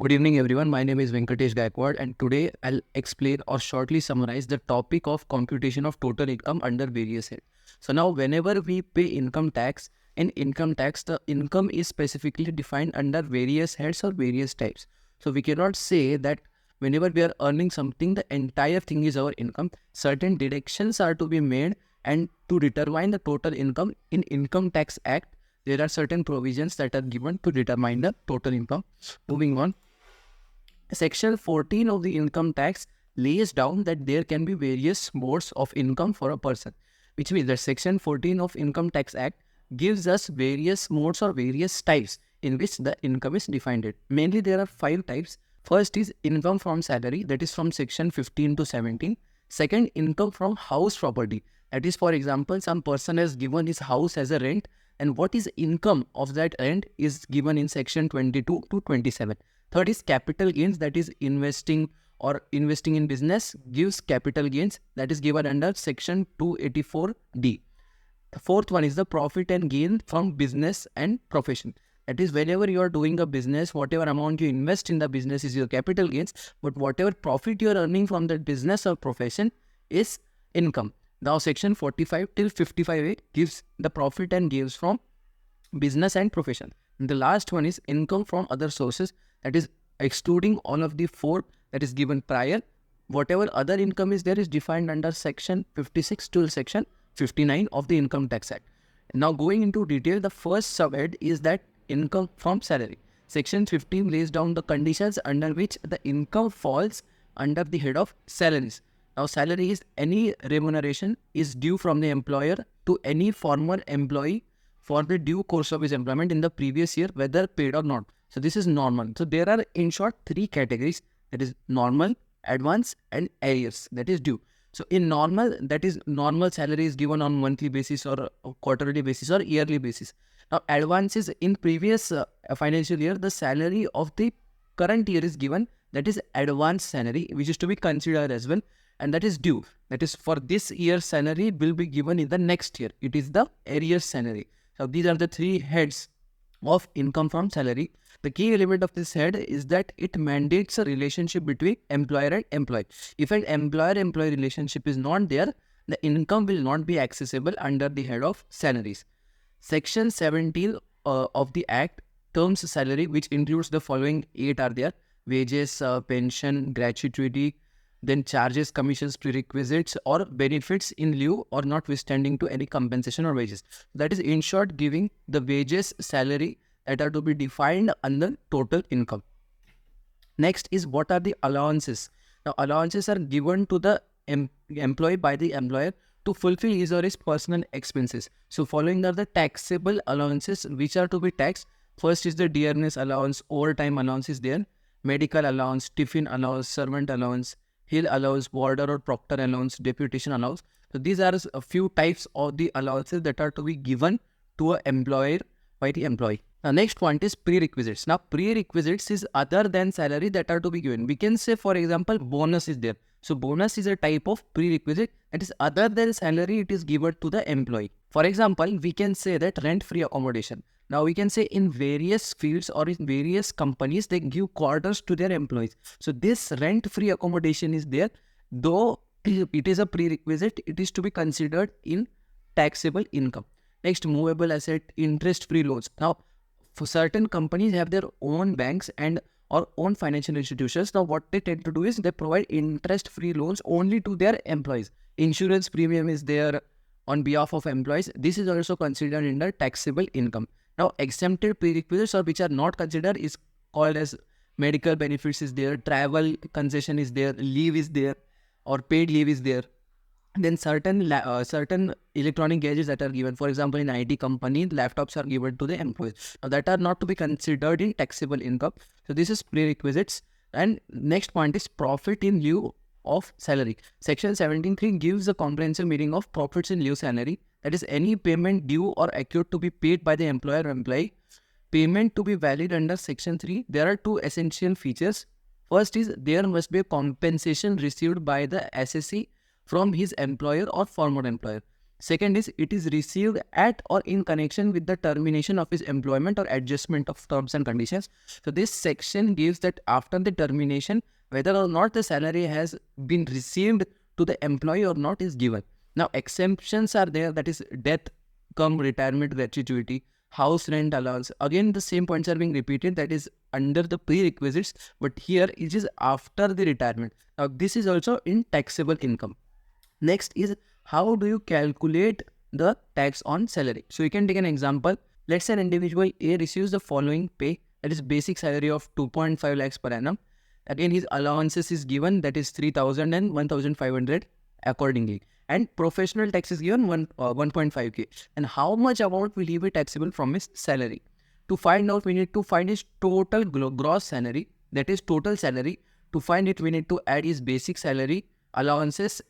Good evening, everyone. My name is Venkatesh Gaikwad, and today I'll explain or shortly summarize the topic of computation of total income under various heads. So now, whenever we pay income tax, in income tax, the income is specifically defined under various heads or various types. So we cannot say that whenever we are earning something, the entire thing is our income. Certain deductions are to be made, and to determine the total income in Income Tax Act, there are certain provisions that are given to determine the total income. Moving on. Section 14 of the income tax lays down that there can be various modes of income for a person, which means that Section 14 of Income Tax Act gives us various modes or various types in which the income is defined. Mainly there are 5 types. First is income from salary, that is from Section 15 to 17. Second, income from house property. That is, for example, some person has given his house as a rent, and what is income of that rent is given in Section 22 to 27. Third is capital gains, that is investing in business gives capital gains, that is given under Section 284D. The fourth one is the profit and gain from business and profession. That is, whenever you are doing a business, whatever amount you invest in the business is your capital gains, but whatever profit you are earning from that business or profession is income. Now Section 45 till 55A gives the profit and gains from business and profession. And the last one is income from other sources, that is excluding all of the 4 that is given prior. Whatever other income is there is defined under Section 56 to Section 59 of the Income Tax Act. Now going into detail, the first subhead is that income from salary. Section 15 lays down the conditions under which the income falls under the head of salaries. Now salary is any remuneration is due from the employer to any former employee for the due course of his employment in the previous year, whether paid or not. So this is normal. So there are in short 3 categories, that is normal, advance and arrears, that is due. So in normal, that is normal salary is given on monthly basis or quarterly basis or yearly basis. Now advance is in previous financial year, the salary of the current year is given, that is advance salary, which is to be considered as well, and that is due. That is for this year's salary will be given in the next year. It is the arrears salary. So these are the 3 heads of income from salary. The key element of this head is that it mandates a relationship between employer and employee. If an employer-employee relationship is not there, the income will not be accessible under the head of salaries. Section 17 of the Act terms salary, which includes the following 8 are there: wages, pension, gratuity, then charges, commissions, prerequisites or benefits in lieu or notwithstanding to any compensation or wages. That is in short giving the wages, salary that are to be defined under total income. Next is what are the allowances. Now allowances are given to the employee by the employer to fulfill his or his personal expenses. So following are the taxable allowances which are to be taxed. First is the dearness allowance, overtime allowance is there, medical allowance, tiffin allowance, servant allowance, hill allowance, warder or proctor allowance, deputation allowance. So these are a few types of the allowances that are to be given to an employer by the employee. The next point is prerequisites. Now prerequisites is other than salary that are to be given. We can say, for example, bonus is there. So bonus is a type of prerequisite that is other than salary, it is given to the employee. For example, we can say that rent-free accommodation. Now we can say in various fields or in various companies, they give quarters to their employees. So this rent-free accommodation is there. Though it is a prerequisite, it is to be considered in taxable income. Next, movable asset, interest-free loans. Now, for certain companies have their own banks and or own financial institutions. Now, what they tend to do is they provide interest-free loans only to their employees. Insurance premium is there on behalf of employees. This is also considered under taxable income. Now, exempted prerequisites or which are not considered is called as medical benefits is there, travel concession is there, leave is there, or paid leave is there. Then certain electronic gadgets that are given, for example, in IT company, laptops are given to the employees. Now, that are not to be considered in taxable income. So this is prerequisites. And next point is profit in lieu of salary. Section 17(3) gives a comprehensive meaning of profits in lieu salary. That is any payment due or accrued to be paid by the employer or employee. Payment to be valid under Section 3. There are 2 essential features. First is there must be a compensation received by the assessee from his employer or former employer. Second is it is received at or in connection with the termination of his employment or adjustment of terms and conditions. So this section gives that after the termination, whether or not the salary has been received to the employee or not is given. Now exemptions are there, that is death, cum retirement gratuity, house rent allowance. Again the same points are being repeated, that is under the prerequisites, but here it is after the retirement. Now this is also in taxable income. Next is how do you calculate the tax on salary? So you can take an example. Let's say an individual A receives the following pay, that is basic salary of 2.5 lakhs per annum. Again his allowances is given, that is 3,000 and 1,500 accordingly. And professional tax is given 1.5k. And how much amount will he be taxable from his salary? To find out, we need to find his total gross salary, that is total salary. To find it, we need to add his basic salary, allowances,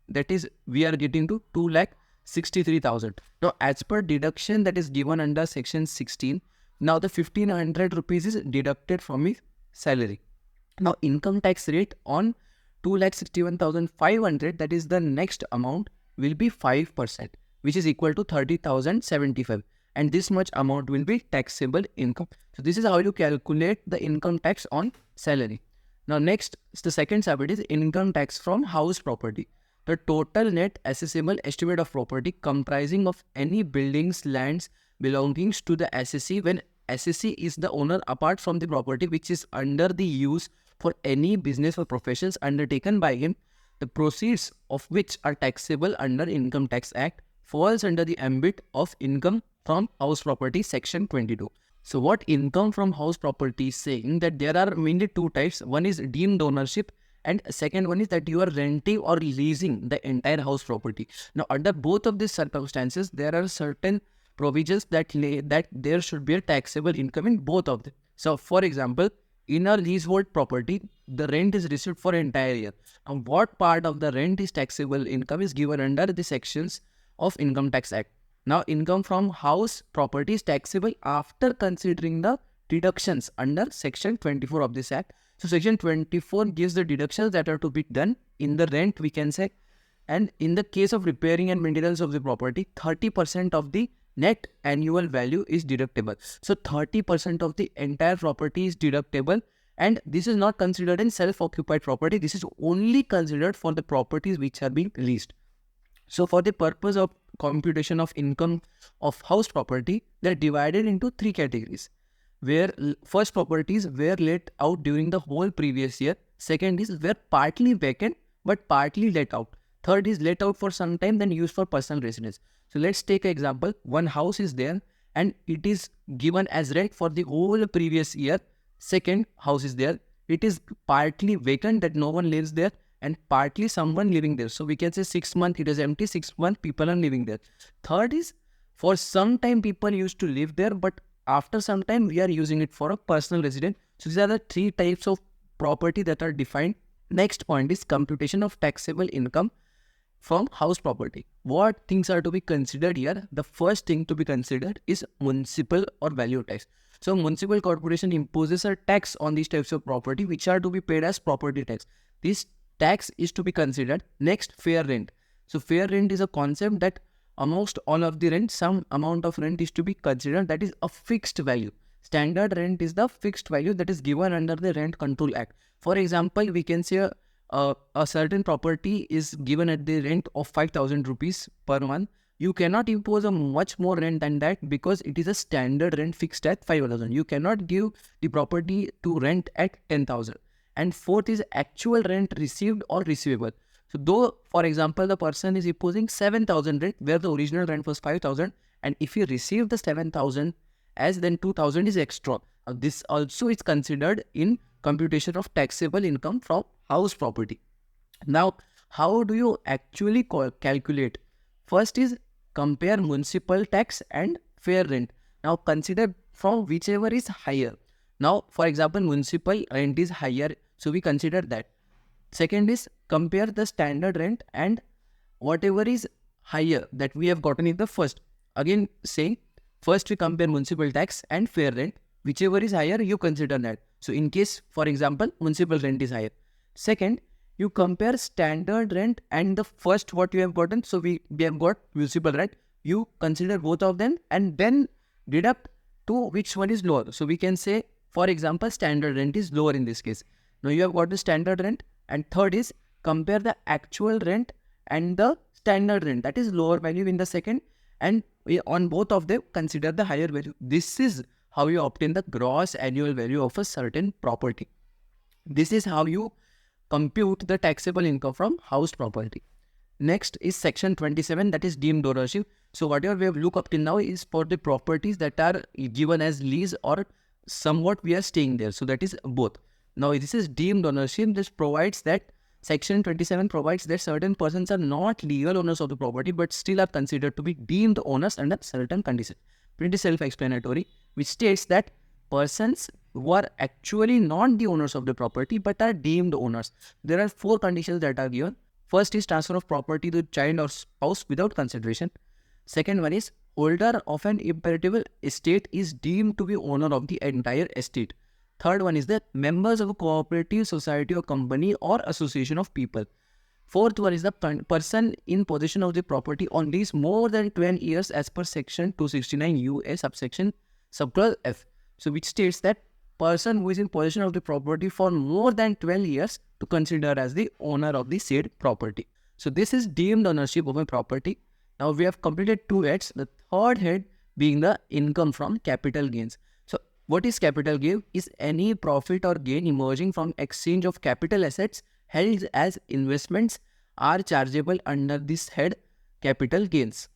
that is we are getting to 2,63,000. Now as per deduction that is given under section 16, now the 1,500 rupees is deducted from his salary. Now income tax rate on 2,61,500, that is the next amount, will be 5%, which is equal to 30,075, and this much amount will be taxable income. So this is how you calculate the income tax on salary. Now next, the second subhead is income tax from house property. The total net assessable estimate of property comprising of any buildings, lands, belongings to the assessee when assessee is the owner apart from the property which is under the use for any business or professions undertaken by him, the proceeds of which are taxable under Income Tax Act, falls under the ambit of income from house property section 22. So what income from house property is saying that there are mainly two types. One is deemed ownership, and second one is that you are renting or leasing the entire house property. Now under both of these circumstances, there are certain provisions that there should be a taxable income in both of them. So for example, in a leasehold property, the rent is received for entire year. And what part of the rent is taxable income is given under the sections of Income Tax Act. Now income from house property is taxable after considering the deductions under section 24 of this act. So section 24 gives the deductions that are to be done in the rent, we can say. And in the case of repairing and maintenance of the property, 30% of the net annual value is deductible. So 30% of the entire property is deductible, and this is not considered in self-occupied property. This is only considered for the properties which are being leased. So for the purpose of computation of income of house property, they are divided into three categories, where first properties were let out during the whole previous year. Second is were partly vacant but partly let out. Third is let out for some time then used for personal residence. So let's take an example. One house is there and it is given as rent for the whole previous year. Second house is there. It is partly vacant, that no one lives there, and partly someone living there. So we can say 6 months it is empty, 6 months people are living there. Third is for some time people used to live there, but after some time we are using it for a personal residence. So these are the three types of property that are defined. Next point is computation of taxable income from house property. What things are to be considered here? The first thing to be considered is municipal or value tax. So municipal corporation imposes a tax on these types of property which are to be paid as property tax. This tax is to be considered. Next, fair rent. So fair rent is a concept that amongst all of the rent, some amount of rent is to be considered, that is a fixed value. Standard rent is the fixed value that is given under the Rent Control Act. For example, we can say a certain property is given at the rent of 5,000 rupees per month. You cannot impose a much more rent than that because it is a standard rent fixed at 5,000. You cannot give the property to rent at 10,000. And fourth is actual rent received or receivable. So though, for example, the person is imposing 7,000 rent where the original rent was 5,000, and if he received the 7,000 as, then 2,000 is extra. This also is considered in computation of taxable income from house property. Now, how do you actually calculate? First is compare municipal tax and fair rent. Now consider from whichever is higher. Now, for example, municipal rent is higher, so we consider that. Second is compare the standard rent and whatever is higher that we have gotten in the first. Again, say first we compare municipal tax and fair rent. Whichever is higher, you consider that. So in case, for example, municipal rent is higher. Second, you compare standard rent and the first what you have gotten. So we have got municipal rent. You consider both of them and then deduct to which one is lower. So we can say, for example, standard rent is lower in this case. Now you have got the standard rent, and third is compare the actual rent and the standard rent, that is lower value in the second, and on both of them consider the higher value. This is how you obtain the gross annual value of a certain property. This is how you compute the taxable income from housed property. Next is section 27, that is deemed ownership. So whatever we have looked up till now is for the properties that are given as lease or somewhat we are staying there. So that is both. Now this is deemed ownership. This provides that section 27 provides that certain persons are not legal owners of the property but still are considered to be deemed owners under certain conditions. Pretty self-explanatory, which states that persons who are actually not the owners of the property but are deemed owners. There are 4 conditions that are given. First is transfer of property to child or spouse without consideration. Second one is holder of an imperishable estate is deemed to be owner of the entire estate. Third one is that members of a cooperative society or company or association of people. Fourth one is the person in possession of the property on lease more than 12 years as per section 269 UA subsection subclause F. So which states that person who is in possession of the property for more than 12 years to consider as the owner of the said property. So this is deemed ownership of a property. Now we have completed 2 heads, the third head being the income from capital gains. So what is capital gain? Is any profit or gain emerging from exchange of capital assets held as investments are chargeable under this head, capital gains.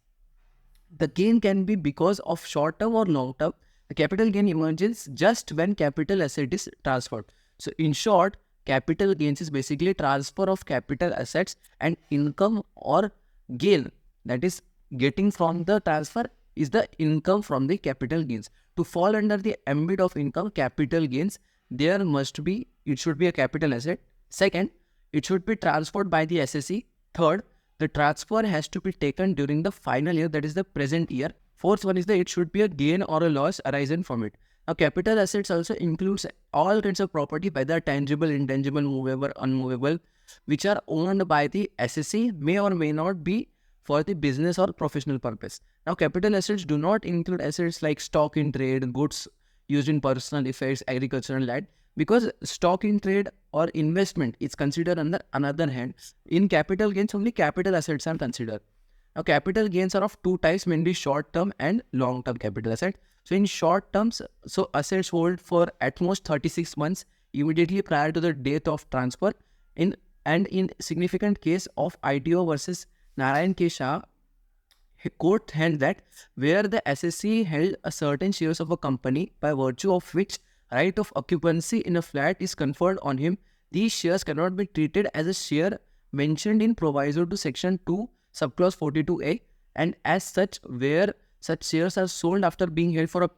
The gain can be because of short term or long term. The capital gain emerges just when capital asset is transferred. So in short, capital gains is basically transfer of capital assets, and income or gain, that is getting from the transfer, is the income from the capital gains. To fall under the ambit of income capital gains, there must be, it should be a capital asset. Second, it should be transferred by the SSE. Third, the transfer has to be taken during the final year, that is the present year. Fourth one is that it should be a gain or a loss arising from it. Now, capital assets also includes all kinds of property, whether tangible, intangible, movable, unmovable, which are owned by the SSE, may or may not be for the business or professional purpose. Now, capital assets do not include assets like stock in trade, goods used in personal effects, agricultural land, because stock in trade or investment is considered under another hand. In capital gains, only capital assets are considered. Now, capital gains are of 2 types, mainly short-term and long-term capital assets. So, in short terms, so assets hold for at most 36 months immediately prior to the date of transfer. In significant case of ITO versus Narayan K. Shah, court held that where the SSE held a certain shares of a company by virtue of which right of occupancy in a flat is conferred on him, these shares cannot be treated as a share mentioned in proviso to section 2 subclause 42A, and as such where such shares are sold after being held for a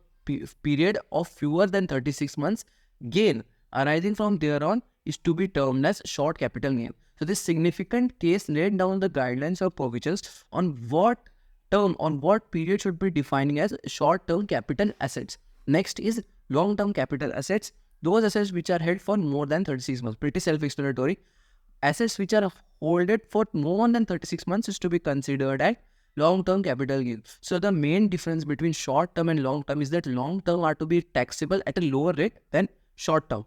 period of fewer than 36 months, gain arising from thereon is to be termed as short capital gain. So this significant case laid down the guidelines or provisions on what term, on what period should be defining as short-term capital assets. Next is long-term capital assets, those assets which are held for more than 36 months. Pretty self-explanatory. Assets which are holded for more than 36 months is to be considered as long-term capital gain. So the main difference between short-term and long-term is that long-term are to be taxable at a lower rate than short-term.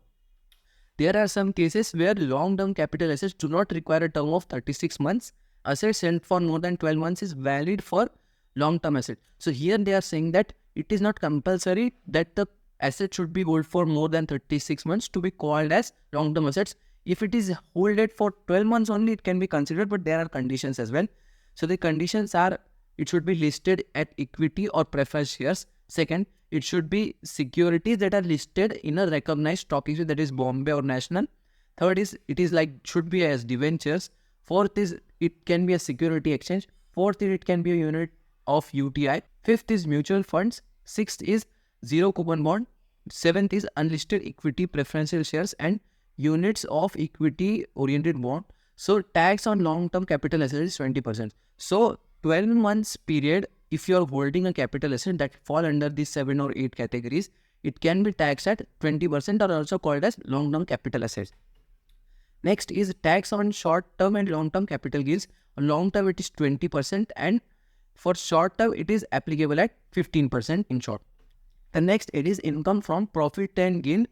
There are some cases where long-term capital assets do not require a term of 36 months. Assets held for more than 12 months is valid for long-term asset. So here they are saying that it is not compulsory that the asset should be held for more than 36 months to be called as long-term assets. If it is holded for 12 months only, it can be considered, but there are conditions as well. So the conditions are, it should be listed at equity or preferred shares. Second, it should be securities that are listed in a recognized stock exchange, that is Bombay or National. Third is, it is like, should be as debentures. Fourth is, it can be a security exchange. Fourth is, it can be a unit of UTI. Fifth is mutual funds. Sixth is zero coupon bond. Seventh is unlisted equity preferential shares and units of equity oriented bond. So tax on long-term capital asset is 20%. So 12 months period, if you are holding a capital asset that fall under these 7 or 8 categories, it can be taxed at 20%, or also called as long-term capital assets. Next is tax on short-term and long-term capital gains. On long-term, it is 20%, and for short-term, it is applicable at 15% in short. The next, it is income from profit and gain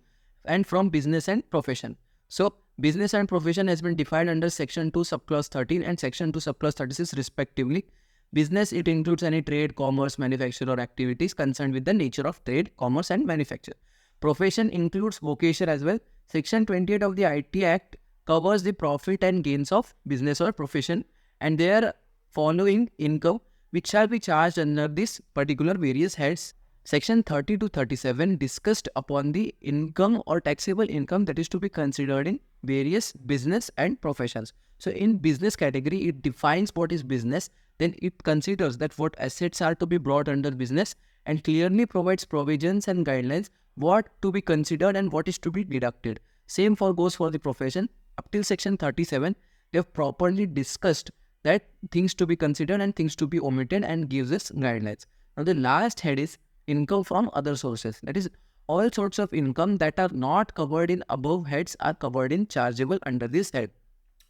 and from business and profession. So, business and profession has been defined under Section 2 subclause 13 and Section 2 subclause 36 respectively. Business, it includes any trade, commerce, manufacture or activities concerned with the nature of trade, commerce and manufacture. Profession includes vocation as well. Section 28 of the IT Act covers the profit and gains of business or profession, and they are following income which shall be charged under this particular various heads. Section 30 to 37 discussed upon the income or taxable income that is to be considered in various business and professions. So in business category, it defines what is business, then it considers that what assets are to be brought under business and clearly provides provisions and guidelines what to be considered and what is to be deducted. Same goes for the profession. Up till Section 37, they have properly discussed that things to be considered and things to be omitted and gives us guidelines. Now the last head is income from other sources. That is, all sorts of income that are not covered in above heads are covered in chargeable under this head.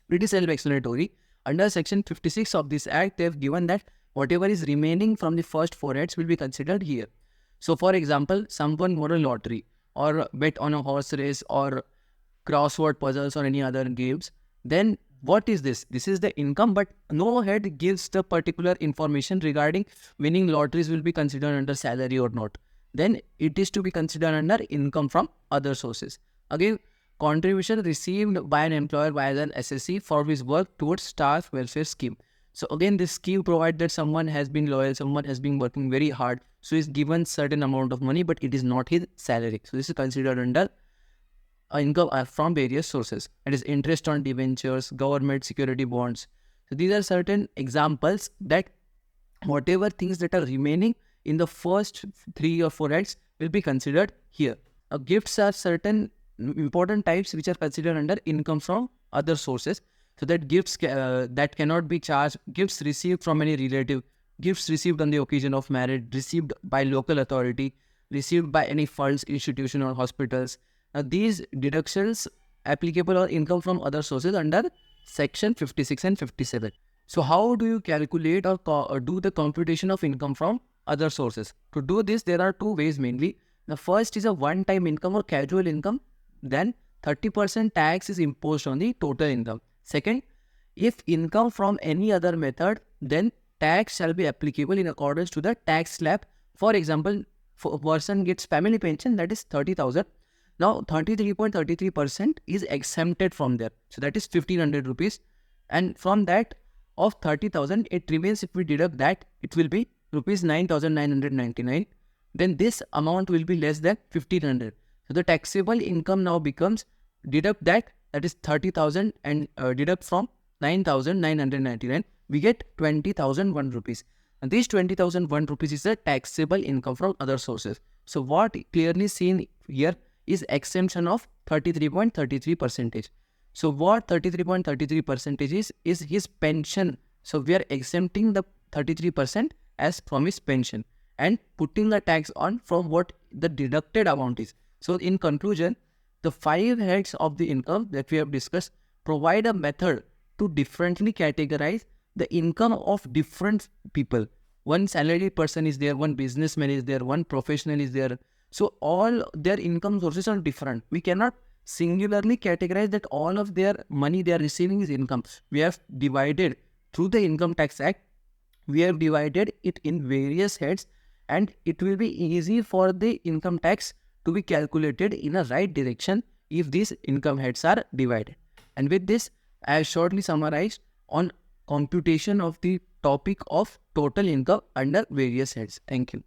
Pretty self-explanatory. Under Section 56 of this Act, they have given that whatever is remaining from the first four heads will be considered here. So, for example, someone won a lottery or bet on a horse race or crossword puzzles or any other games. Then what is this? This is the income, but no head gives the particular information regarding winning lotteries will be considered under salary or not. Then it is to be considered under income from other sources. Again, contribution received by an employer via an SSC for his work towards staff welfare scheme. So again, this scheme provides that someone has been loyal, someone has been working very hard, so is given certain amount of money, but it is not his salary. So this is considered under income from various sources. That is interest on debentures, government security bonds. So these are certain examples that whatever things that are remaining in the first 3 or 4 heads will be considered here. Gifts are certain important types which are considered under income from other sources. So that gifts that cannot be charged, gifts received from any relative, gifts received on the occasion of marriage, received by local authority, received by any funds, institution or hospitals. Now these deductions applicable or income from other sources under Section 56 and 57. So how do you calculate or do the computation of income from other sources? To do this, there are two ways mainly. The first is a one-time income or casual income. Then 30% tax is imposed on the total income. Second, if income from any other method, then tax shall be applicable in accordance to the tax slab. For example, if a person gets family pension, that is 30,000. Now 33.33% is exempted from there. So that is 1500 rupees. And from that of 30,000, it remains, if we deduct that, it will be rupees 9,999. Then this amount will be less than 1500. So the taxable income now becomes deduct that is 30,000 and deduct from 9,999. We get 20,001 rupees. And this 20,001 rupees is a taxable income from other sources. So what clearly seen here is exemption of 33.33%. So what 33.33% is his pension. So we are exempting the 33% as from his pension and putting the tax on from what the deducted amount is. So in conclusion, the 5 heads of the income that we have discussed provide a method to differently categorize the income of different people. One salaried person is there, one businessman is there, one professional is there. So all their income sources are different. We cannot singularly categorize that all of their money they are receiving is income. We have divided through the Income Tax Act, we have divided it in various heads, and it will be easy for the income tax to be calculated in a right direction if these income heads are divided. And with this, I have shortly summarized on computation of the topic of total income under various heads. Thank you.